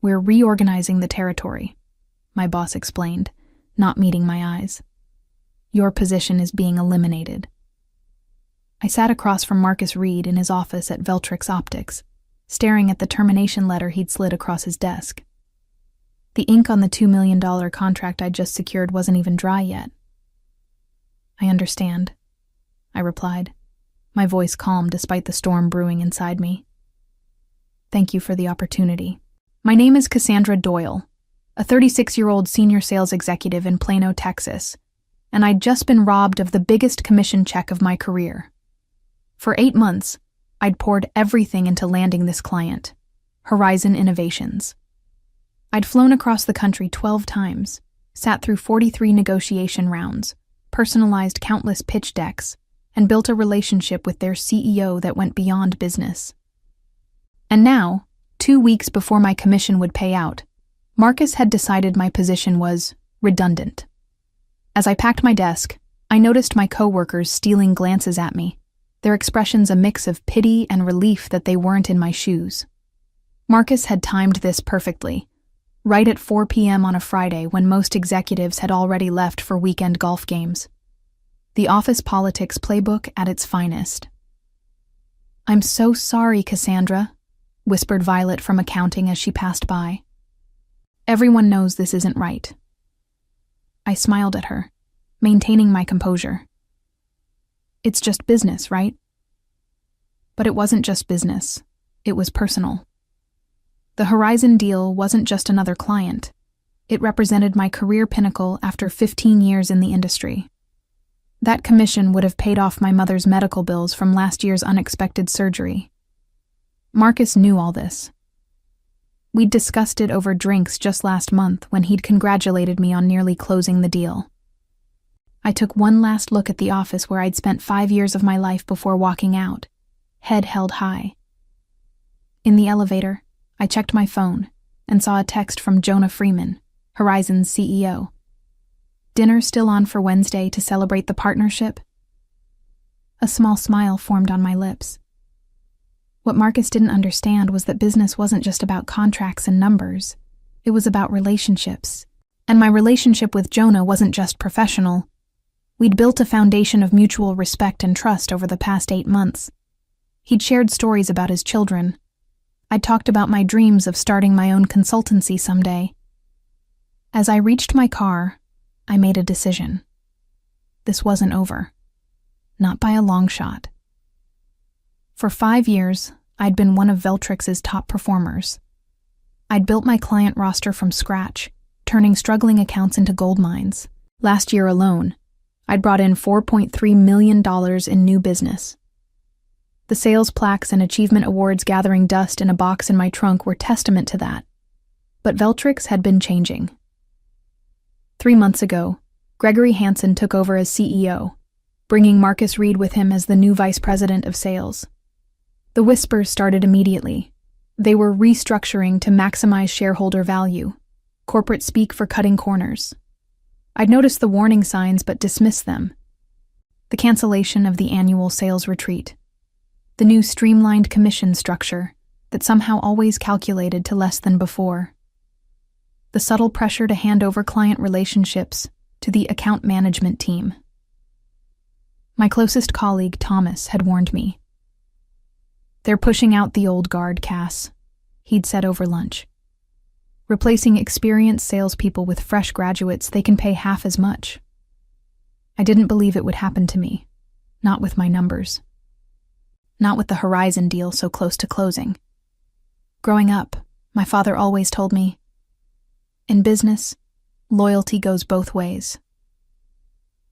We're reorganizing the territory, my boss explained, not meeting my eyes. Your position is being eliminated. I sat across from Marcus Reed in his office at Veltrix Optics, staring at the termination letter he'd slid across his desk. The ink on the $2 million contract I'd just secured wasn't even dry yet. I understand, I replied, my voice calm despite the storm brewing inside me. Thank you for the opportunity. My name is Cassandra Doyle, a 36-year-old senior sales executive in Plano, Texas, and I'd just been robbed of the biggest commission check of my career. For 8 months, I'd poured everything into landing this client, Horizon Innovations. I'd flown across the country 12 times, sat through 43 negotiation rounds, personalized countless pitch decks, and built a relationship with their CEO that went beyond business. And now, 2 weeks before my commission would pay out, Marcus had decided my position was redundant. As I packed my desk, I noticed my coworkers stealing glances at me, their expressions a mix of pity and relief that they weren't in my shoes. Marcus had timed this perfectly, right at 4 p.m. on a Friday when most executives had already left for weekend golf games. The office politics playbook at its finest. "I'm so sorry, Cassandra," whispered Violet from accounting as she passed by. "Everyone knows this isn't right." I smiled at her, maintaining my composure. It's just business, right? But it wasn't just business. It was personal. The Horizon deal wasn't just another client. It represented my career pinnacle after 15 years in the industry. That commission would have paid off my mother's medical bills from last year's unexpected surgery. Marcus knew all this. We'd discussed it over drinks just last month when he'd congratulated me on nearly closing the deal. I took one last look at the office where I'd spent 5 years of my life before walking out, head held high. In the elevator, I checked my phone and saw a text from Jonah Freeman, Horizon's CEO. "Dinner still on for Wednesday to celebrate the partnership?" A small smile formed on my lips. What Marcus didn't understand was that business wasn't just about contracts and numbers. It was about relationships. And my relationship with Jonah wasn't just professional. We'd built a foundation of mutual respect and trust over the past 8 months. He'd shared stories about his children. I'd talked about my dreams of starting my own consultancy someday. As I reached my car, I made a decision. This wasn't over. Not by a long shot. For 5 years, I'd been one of Veltrix's top performers. I'd built my client roster from scratch, turning struggling accounts into gold mines. Last year alone, I'd brought in $4.3 million in new business. The sales plaques and achievement awards gathering dust in a box in my trunk were testament to that. But Veltrix had been changing. 3 months ago, Gregory Hansen took over as CEO, bringing Marcus Reed with him as the new vice president of sales. The whispers started immediately. They were restructuring to maximize shareholder value, corporate speak for cutting corners. I'd noticed the warning signs but dismissed them. The cancellation of the annual sales retreat. The new streamlined commission structure that somehow always calculated to less than before. The subtle pressure to hand over client relationships to the account management team. My closest colleague, Thomas, had warned me. "They're pushing out the old guard, Cass," he'd said over lunch. "Replacing experienced salespeople with fresh graduates they can pay half as much." I didn't believe it would happen to me. Not with my numbers. Not with the Horizon deal so close to closing. Growing up, my father always told me, "In business, loyalty goes both ways."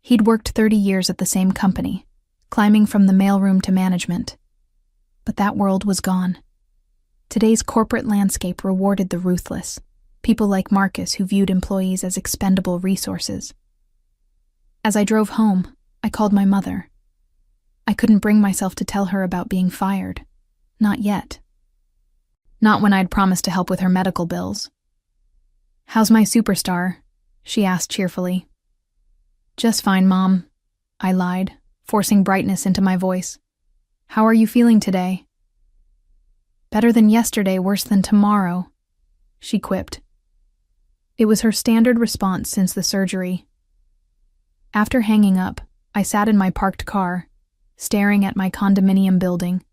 He'd worked 30 years at the same company, climbing from the mailroom to management. But that world was gone. Today's corporate landscape rewarded the ruthless, people like Marcus who viewed employees as expendable resources. As I drove home, I called my mother. I couldn't bring myself to tell her about being fired. Not yet. Not when I'd promised to help with her medical bills. "How's my superstar?" she asked cheerfully. "Just fine, Mom," I lied, forcing brightness into my voice. "How are you feeling today?" "Better than yesterday, worse than tomorrow," she quipped. It was her standard response since the surgery. After hanging up, I sat in my parked car, staring at my condominium building,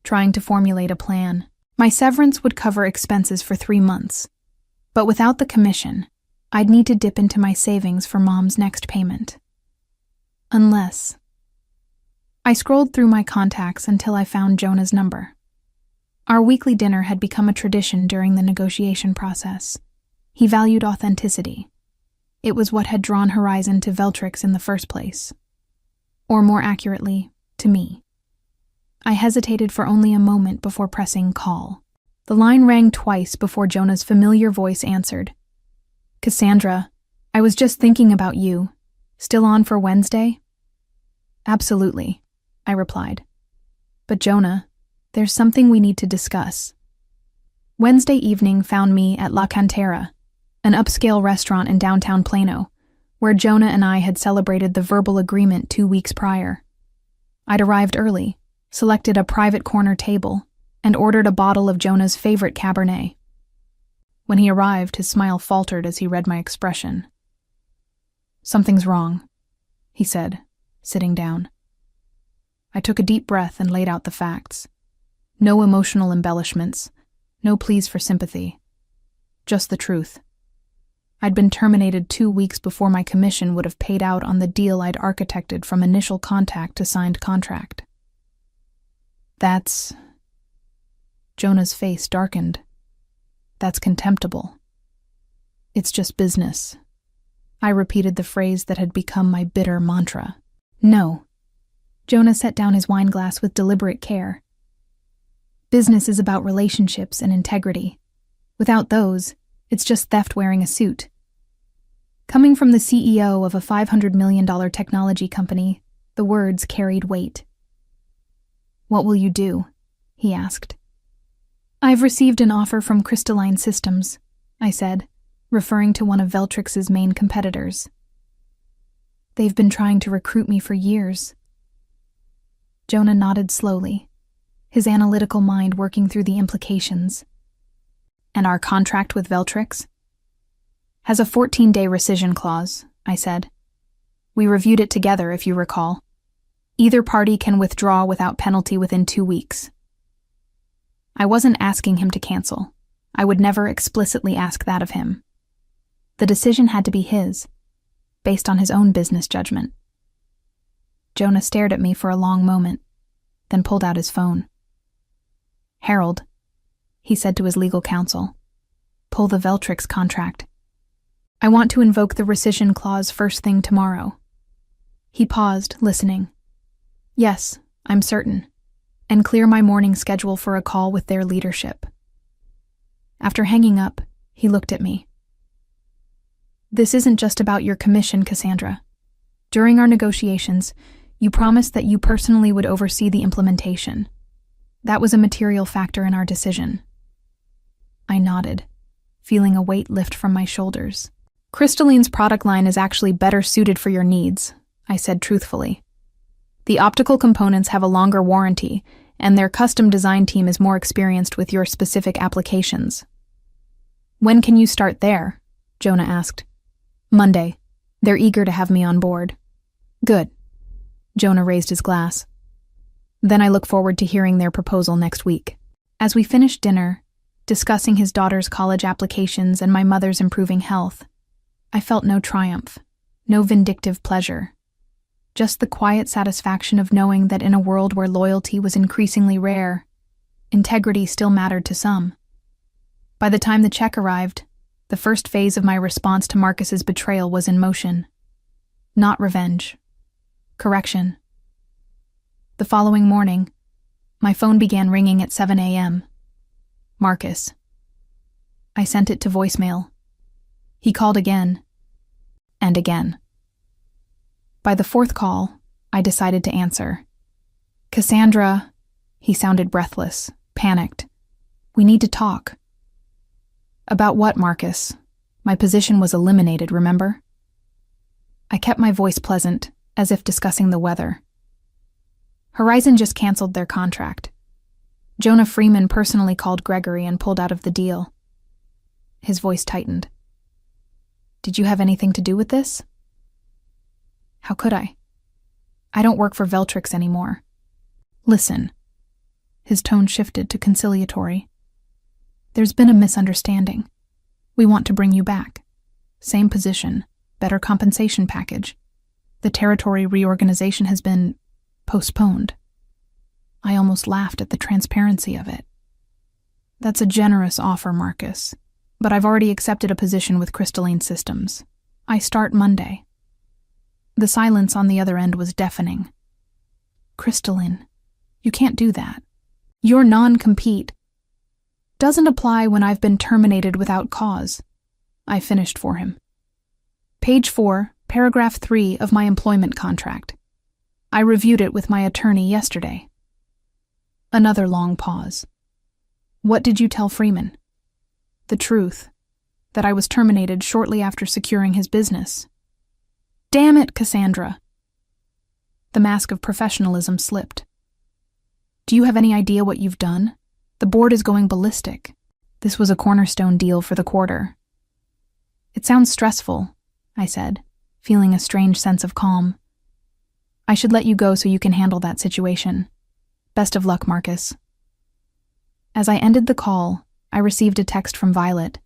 trying to formulate a plan. My severance would cover expenses for 3 months, but without the commission, I'd need to dip into my savings for Mom's next payment. Unless... I scrolled through my contacts until I found Jonah's number. Our weekly dinner had become a tradition during the negotiation process. He valued authenticity. It was what had drawn Horizon to Veltrix in the first place. Or more accurately, to me. I hesitated for only a moment before pressing call. The line rang twice before Jonah's familiar voice answered. Cassandra, I was just thinking about you. Still on for Wednesday? Absolutely, I replied. But Jonah, there's something we need to discuss. Wednesday evening found me at La Cantera, an upscale restaurant in downtown Plano, where Jonah and I had celebrated the verbal agreement 2 weeks prior. I'd arrived early, selected a private corner table, and ordered a bottle of Jonah's favorite Cabernet. When he arrived, his smile faltered as he read my expression. Something's wrong, he said, sitting down. I took a deep breath and laid out the facts. No emotional embellishments, no pleas for sympathy. Just the truth. I'd been terminated 2 weeks before my commission would have paid out on the deal I'd architected from initial contact to signed contract. That's... Jonah's face darkened. That's contemptible. It's just business. I repeated the phrase that had become my bitter mantra. No. Jonah set down his wine glass with deliberate care. Business is about relationships and integrity. Without those, it's just theft wearing a suit. Coming from the CEO of a $500 million technology company, the words carried weight. What will you do? He asked. I've received an offer from Crystalline Systems, I said, referring to one of Veltrix's main competitors. They've been trying to recruit me for years. Jonah nodded slowly, his analytical mind working through the implications. And our contract with Veltrix? Has a 14-day rescission clause, I said. We reviewed it together, if you recall. Either party can withdraw without penalty within 2 weeks. I wasn't asking him to cancel. I would never explicitly ask that of him. The decision had to be his, based on his own business judgment. Jonah stared at me for a long moment, then pulled out his phone. Harold, he said to his legal counsel, pull the Veltrix contract. I want to invoke the rescission clause first thing tomorrow. He paused, listening. Yes, I'm certain, and clear my morning schedule for a call with their leadership. After hanging up, he looked at me. This isn't just about your commission, Cassandra. During our negotiations, you promised that you personally would oversee the implementation. That was a material factor in our decision. I nodded, feeling a weight lift from my shoulders. Crystalline's product line is actually better suited for your needs, I said truthfully. The optical components have a longer warranty, and their custom design team is more experienced with your specific applications. When can you start there? Jonah asked. Monday. They're eager to have me on board. Good. Jonah raised his glass. Then I look forward to hearing their proposal next week. As we finished dinner, discussing his daughter's college applications and my mother's improving health, I felt no triumph, no vindictive pleasure. Just the quiet satisfaction of knowing that in a world where loyalty was increasingly rare, integrity still mattered to some. By the time the check arrived, the first phase of my response to Marcus's betrayal was in motion. Not revenge. Correction. The following morning, my phone began ringing at 7 a.m. Marcus. I sent it to voicemail. He called again, and again. By the fourth call, I decided to answer. Cassandra, he sounded breathless, panicked. We need to talk. About what, Marcus? My position was eliminated, remember? I kept my voice pleasant, as if discussing the weather. Horizon just canceled their contract. Jonah Freeman personally called Gregory and pulled out of the deal. His voice tightened. Did you have anything to do with this? How could I? I don't work for Veltrix anymore. Listen. His tone shifted to conciliatory. There's been a misunderstanding. We want to bring you back. Same position, better compensation package. The territory reorganization has been postponed. I almost laughed at the transparency of it. That's a generous offer, Marcus, but I've already accepted a position with Crystalline Systems. I start Monday. The silence on the other end was deafening. Crystalline, you can't do that. Your non-compete doesn't apply when I've been terminated without cause. I finished for him. Page 4, paragraph 3 of my employment contract. I reviewed it with my attorney yesterday. Another long pause. What did you tell Freeman? The truth, that I was terminated shortly after securing his business. Damn it, Cassandra. The mask of professionalism slipped. Do you have any idea what you've done? The board is going ballistic. This was a cornerstone deal for the quarter. It sounds stressful, I said, feeling a strange sense of calm. I should let you go so you can handle that situation. Best of luck, Marcus. As I ended the call, I received a text from Violet.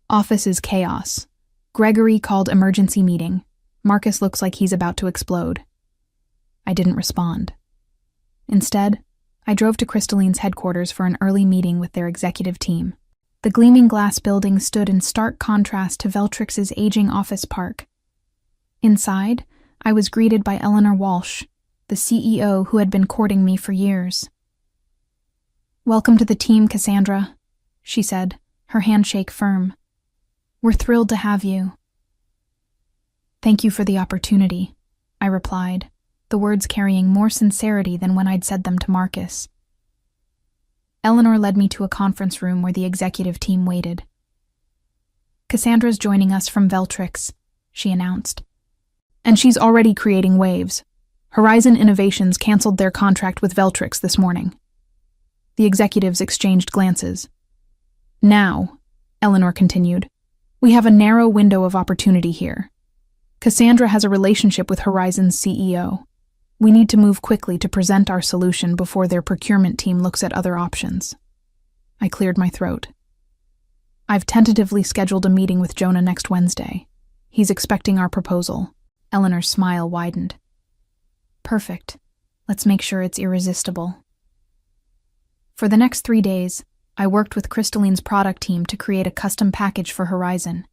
Office is chaos. Gregory called emergency meeting. Marcus looks like he's about to explode. I didn't respond. Instead, I drove to Crystalline's headquarters for an early meeting with their executive team. The gleaming glass building stood in stark contrast to Veltrix's aging office park. Inside, I was greeted by Eleanor Walsh, the CEO who had been courting me for years. Welcome to the team, Cassandra, she said, her handshake firm. We're thrilled to have you. Thank you for the opportunity, I replied, the words carrying more sincerity than when I'd said them to Marcus. Eleanor led me to a conference room where the executive team waited. Cassandra's joining us from Veltrix, she announced. And she's already creating waves. Horizon Innovations canceled their contract with Veltrix this morning. The executives exchanged glances. Now, Eleanor continued, we have a narrow window of opportunity here. Cassandra has a relationship with Horizon's CEO. We need to move quickly to present our solution before their procurement team looks at other options. I cleared my throat. I've tentatively scheduled a meeting with Jonah next Wednesday. He's expecting our proposal. Eleanor's smile widened. Perfect. Let's make sure it's irresistible. For the next 3 days, I worked with Crystalline's product team to create a custom package for Horizon.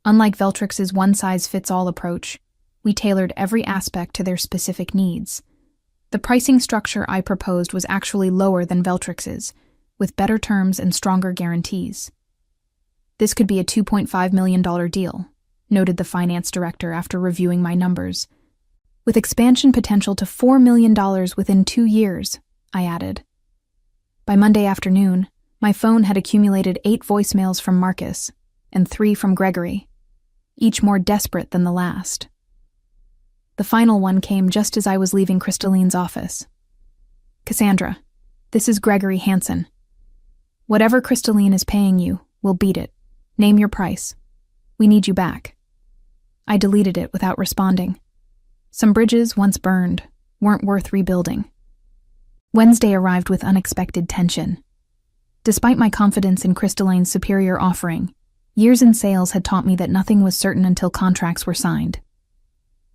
Unlike Veltrix's one-size-fits-all approach, we tailored every aspect to their specific needs. The pricing structure I proposed was actually lower than Veltrix's, with better terms and stronger guarantees. This could be a $2.5 million deal, noted the finance director after reviewing my numbers. With expansion potential to $4 million within 2 years, I added. By Monday afternoon, my phone had accumulated 8 voicemails from Marcus and 3 from Gregory, each more desperate than the last. The final one came just as I was leaving Crystalline's office. Cassandra, this is Gregory Hansen. Whatever Crystalline is paying you, we'll beat it. Name your price. We need you back. I deleted it without responding. Some bridges, once burned, weren't worth rebuilding. Wednesday arrived with unexpected tension. Despite my confidence in Crystalline's superior offering, years in sales had taught me that nothing was certain until contracts were signed.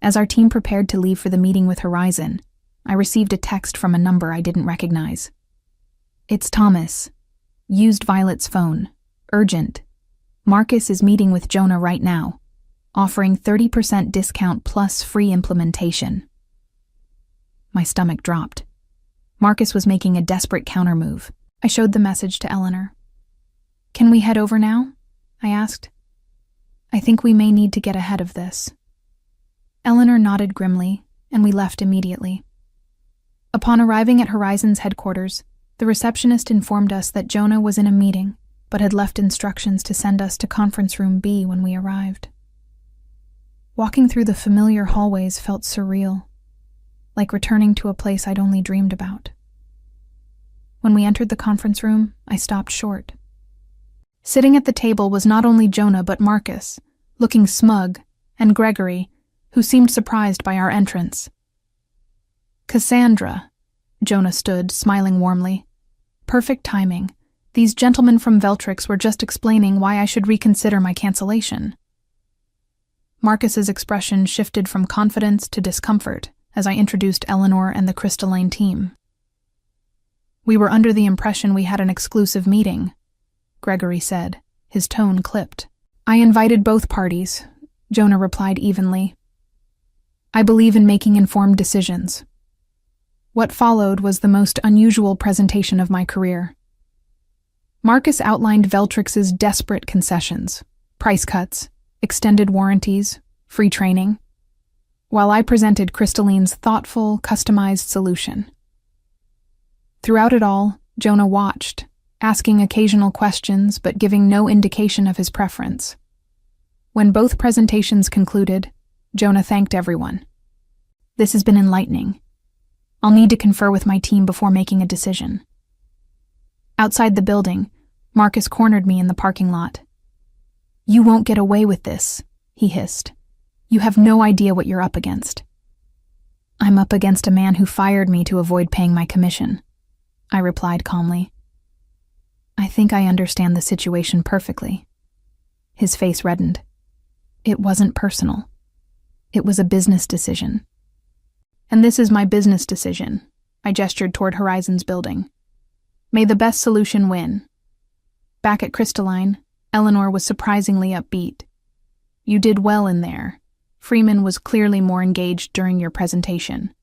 As our team prepared to leave for the meeting with Horizon, I received a text from a number I didn't recognize. It's Thomas. Used Violet's phone. Urgent. Marcus is meeting with Jonah right now, offering 30% discount plus free implementation. My stomach dropped. Marcus was making a desperate countermove. I showed the message to Eleanor. Can we head over now? I asked. I think we may need to get ahead of this. Eleanor nodded grimly, and we left immediately. Upon arriving at Horizon's headquarters, the receptionist informed us that Jonah was in a meeting, but had left instructions to send us to conference room B when we arrived. Walking through the familiar hallways felt surreal, like returning to a place I'd only dreamed about. When we entered the conference room, I stopped short. Sitting at the table was not only Jonah but Marcus, looking smug, and Gregory, who seemed surprised by our entrance. "Cassandra," Jonah stood, smiling warmly. "Perfect timing. These gentlemen from Veltrix were just explaining why I should reconsider my cancellation." Marcus's expression shifted from confidence to discomfort as I introduced Eleanor and the Crystalline team. "We were under the impression we had an exclusive meeting," Gregory said, his tone clipped. "I invited both parties," Jonah replied evenly. "I believe in making informed decisions." What followed was the most unusual presentation of my career. Marcus outlined Veltrix's desperate concessions, price cuts, extended warranties, free training, while I presented Crystalline's thoughtful, customized solution. Throughout it all, Jonah watched, asking occasional questions but giving no indication of his preference. When both presentations concluded, Jonah thanked everyone. "This has been enlightening. I'll need to confer with my team before making a decision." Outside the building, Marcus cornered me in the parking lot. "You won't get away with this," he hissed. "You have no idea what you're up against." "I'm up against a man who fired me to avoid paying my commission," I replied calmly. "I think I understand the situation perfectly." His face reddened. "It wasn't personal. It was a business decision." "And this is my business decision," I gestured toward Horizon's building. "May the best solution win." Back at Crystalline, Eleanor was surprisingly upbeat. "You did well in there. Freeman was clearly more engaged during your presentation."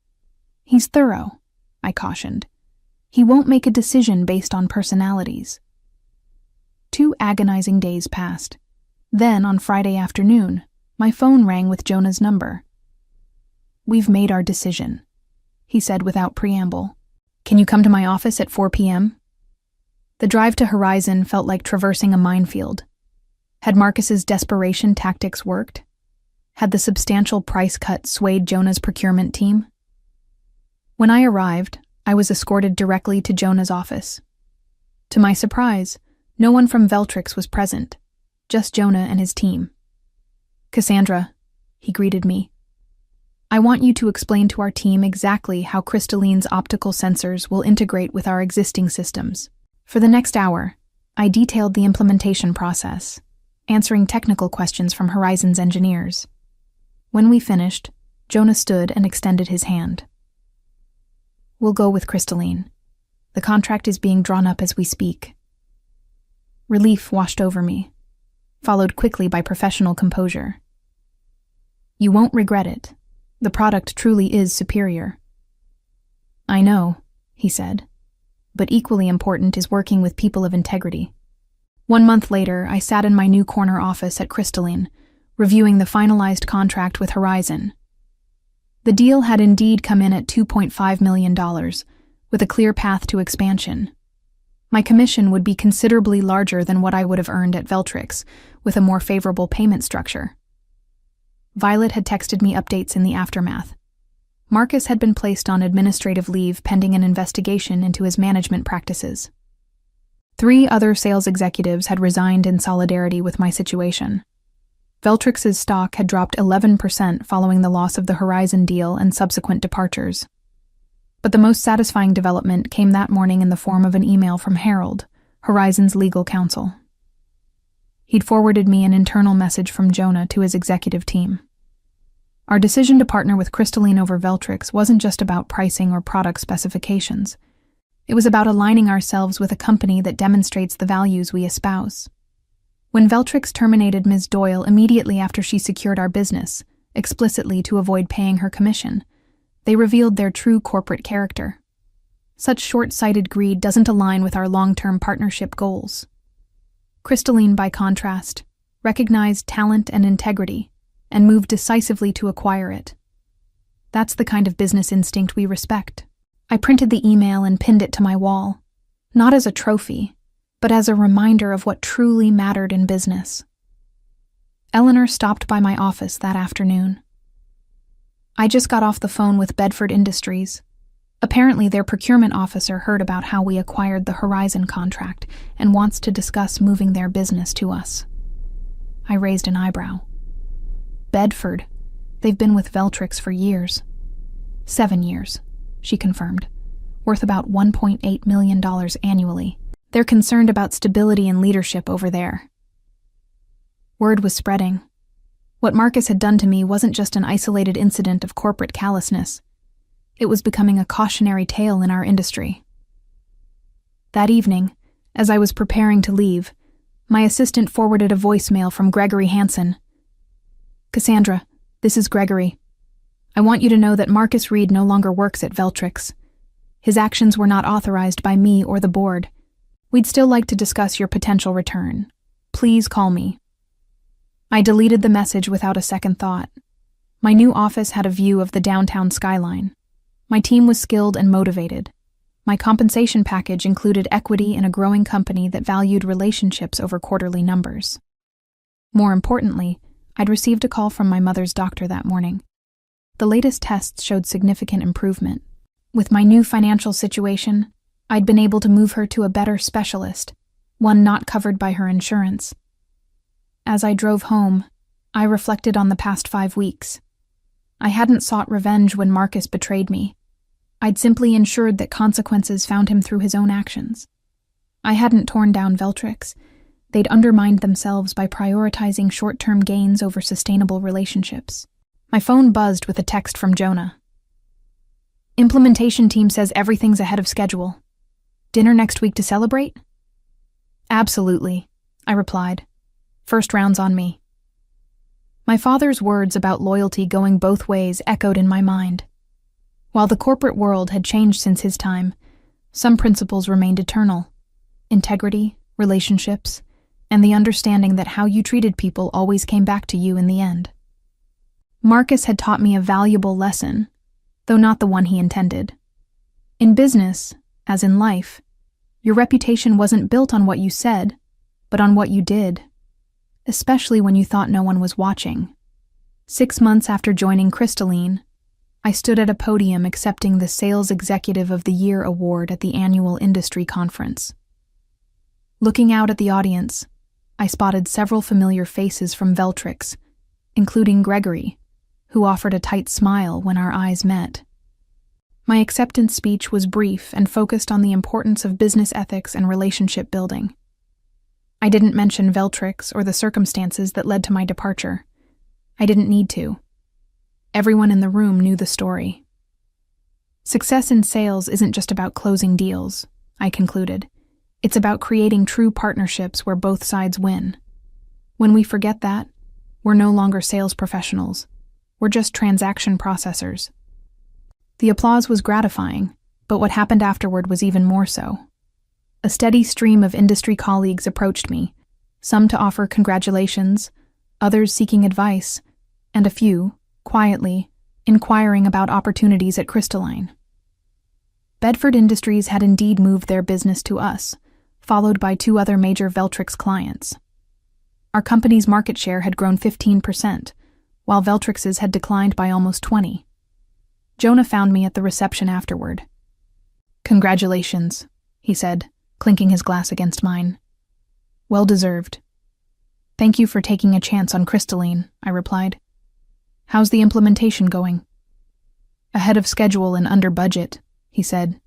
"He's thorough," I cautioned. "He won't make a decision based on personalities." 2 agonizing days passed. Then, on Friday afternoon, my phone rang with Jonah's number. "We've made our decision," he said without preamble. "Can you come to my office at 4 p.m.? The drive to Horizon felt like traversing a minefield. Had Marcus's desperation tactics worked? Had the substantial price cut swayed Jonah's procurement team? When I arrived, I was escorted directly to Jonah's office. To my surprise, no one from Veltrix was present, just Jonah and his team. "Cassandra," he greeted me, "I want you to explain to our team exactly how Crystalline's optical sensors will integrate with our existing systems." For the next hour, I detailed the implementation process, answering technical questions from Horizon's engineers. When we finished, Jonah stood and extended his hand. "We'll go with Crystalline. The contract is being drawn up as we speak." Relief washed over me, followed quickly by professional composure. "You won't regret it. The product truly is superior." "I know," he said, "but equally important is working with people of integrity." 1 month later, I sat in my new corner office at Crystalline, reviewing the finalized contract with Horizon. The deal had indeed come in at $2.5 million, with a clear path to expansion. My commission would be considerably larger than what I would have earned at Veltrix, with a more favorable payment structure. Violet had texted me updates in the aftermath. Marcus had been placed on administrative leave pending an investigation into his management practices. 3 other sales executives had resigned in solidarity with my situation. Veltrix's stock had dropped 11% following the loss of the Horizon deal and subsequent departures. But the most satisfying development came that morning in the form of an email from Harold, Horizon's legal counsel. He'd forwarded me an internal message from Jonah to his executive team. Our decision to partner with Crystalline over Veltrix wasn't just about pricing or product specifications. It was about aligning ourselves with a company that demonstrates the values we espouse. When Veltrix terminated Ms. Doyle immediately after she secured our business, explicitly to avoid paying her commission, they revealed their true corporate character. Such short-sighted greed doesn't align with our long-term partnership goals. Crystalline, by contrast, recognized talent and integrity and moved decisively to acquire it. That's the kind of business instinct we respect. I printed the email and pinned it to my wall, not as a trophy, but as a reminder of what truly mattered in business. Eleanor stopped by my office that afternoon. "I just got off the phone with Bedford Industries. Apparently, their procurement officer heard about how we acquired the Horizon contract and wants to discuss moving their business to us. I raised an eyebrow. Bedford. They've been with Veltrix for years. 7 years, she confirmed, worth about $1.8 million annually. They're concerned about stability and leadership over there. Word was spreading. What Marcus had done to me wasn't just an isolated incident of corporate callousness. It was becoming a cautionary tale in our industry. That evening, as I was preparing to leave, my assistant forwarded a voicemail from Gregory Hansen. "Cassandra, this is Gregory. I want you to know that Marcus Reed no longer works at Veltrix. His actions were not authorized by me or the board. We'd still like to discuss your potential return. Please call me." I deleted the message without a second thought. My new office had a view of the downtown skyline. My team was skilled and motivated. My compensation package included equity in a growing company that valued relationships over quarterly numbers. More importantly, I'd received a call from my mother's doctor that morning. The latest tests showed significant improvement. With my new financial situation, I'd been able to move her to a better specialist, one not covered by her insurance. As I drove home, I reflected on the past 5 weeks. I hadn't sought revenge when Marcus betrayed me. I'd simply ensured that consequences found him through his own actions. I hadn't torn down Veltrix. They'd undermined themselves by prioritizing short-term gains over sustainable relationships. My phone buzzed with a text from Jonah. "Implementation team says everything's ahead of schedule. Dinner next week to celebrate?" "Absolutely," I replied. "First round's on me." My father's words about loyalty going both ways echoed in my mind. While the corporate world had changed since his time, some principles remained eternal: integrity, relationships, and the understanding that how you treated people always came back to you in the end. Marcus had taught me a valuable lesson, though not the one he intended. In business, as in life, your reputation wasn't built on what you said, but on what you did, especially when you thought no one was watching. 6 months after joining Crystalline, I stood at a podium accepting the Sales Executive of the Year award at the annual industry conference. Looking out at the audience, I spotted several familiar faces from Veltrix, including Gregory, who offered a tight smile when our eyes met. My acceptance speech was brief and focused on the importance of business ethics and relationship building. I didn't mention Veltrix or the circumstances that led to my departure. I didn't need to. Everyone in the room knew the story. Success in sales isn't just about closing deals, I concluded. It's about creating true partnerships where both sides win. When we forget that, we're no longer sales professionals. We're just transaction processors. The applause was gratifying, but what happened afterward was even more so. A steady stream of industry colleagues approached me, some to offer congratulations, others seeking advice, and a few, quietly, inquiring about opportunities at Crystalline. Bedford Industries had indeed moved their business to us, followed by 2 other major Veltrix clients. Our company's market share had grown 15%, while Veltrix's had declined by almost 20%. Jonah found me at the reception afterward. "Congratulations," he said, clinking his glass against mine. "Well deserved." "Thank you for taking a chance on Crystalline," I replied. "How's the implementation going?" "Ahead of schedule and under budget," he said.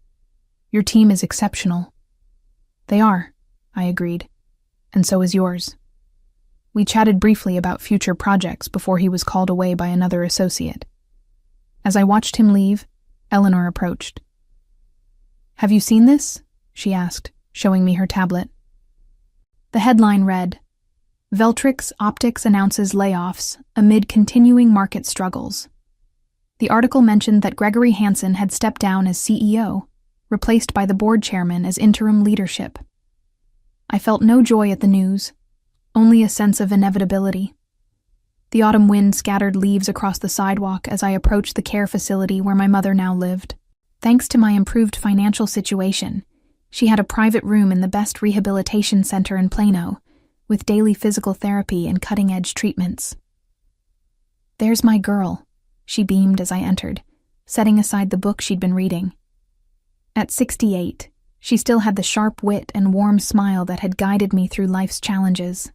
"Your team is exceptional." "They are," I agreed, "and so is yours." We chatted briefly about future projects before he was called away by another associate. As I watched him leave, Eleanor approached. "Have you seen this?" she asked, showing me her tablet. The headline read, "Veltrix Optics announces layoffs amid continuing market struggles." The article mentioned that Gregory Hansen had stepped down as CEO, replaced by the board chairman as interim leadership. I felt no joy at the news, only a sense of inevitability. The autumn wind scattered leaves across the sidewalk as I approached the care facility where my mother now lived. Thanks to my improved financial situation, she had a private room in the best rehabilitation center in Plano, with daily physical therapy and cutting-edge treatments. "There's my girl," she beamed as I entered, setting aside the book she'd been reading. At 68, she still had the sharp wit and warm smile that had guided me through life's challenges.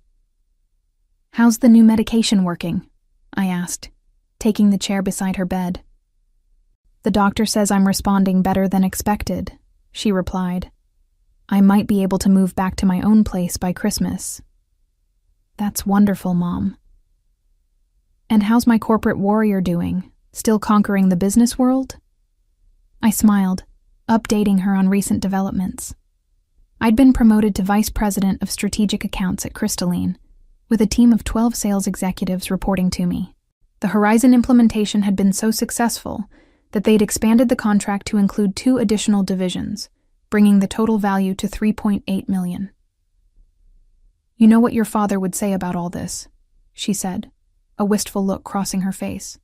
"How's the new medication working?" I asked, taking the chair beside her bed. "The doctor says I'm responding better than expected," she replied. "I might be able to move back to my own place by Christmas." "That's wonderful, Mom." "And how's my corporate warrior doing? Still conquering the business world?" I smiled, updating her on recent developments. I'd been promoted to Vice President of Strategic Accounts at Crystalline, with a team of 12 sales executives reporting to me. The Horizon implementation had been so successful that they'd expanded the contract to include 2 additional divisions, bringing the total value to $3.8 million. "You know what your father would say about all this," she said, a wistful look crossing her face.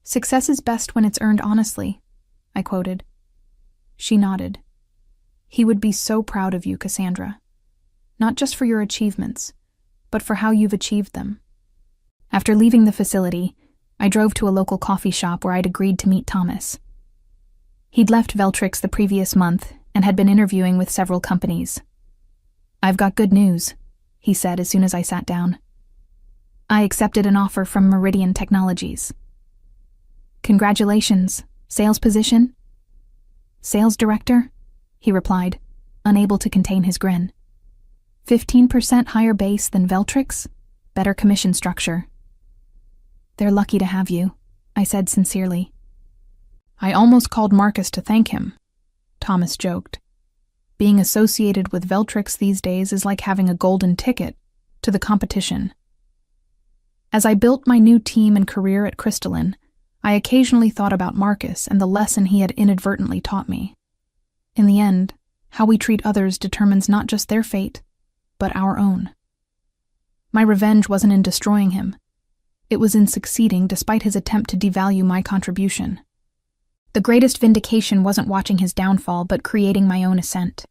"Success is best when it's earned honestly," I quoted. She nodded. "He would be so proud of you, Cassandra. Not just for your achievements, but for how you've achieved them." After leaving the facility, I drove to a local coffee shop where I'd agreed to meet Thomas. He'd left Veltrix the previous month and had been interviewing with several companies. "I've got good news," he said as soon as I sat down. "I accepted an offer from Meridian Technologies." "Congratulations. Sales position?" "Sales director," he replied, unable to contain his grin. 15% higher base than Veltrix, better commission structure. "They're lucky to have you," I said sincerely. "I almost called Marcus to thank him," Thomas joked. "Being associated with Veltrix these days is like having a golden ticket to the competition." As I built my new team and career at Crystalline, I occasionally thought about Marcus and the lesson he had inadvertently taught me. In the end, how we treat others determines not just their fate, but our own. My revenge wasn't in destroying him. It was in succeeding despite his attempt to devalue my contribution. The greatest vindication wasn't watching his downfall, but creating my own ascent.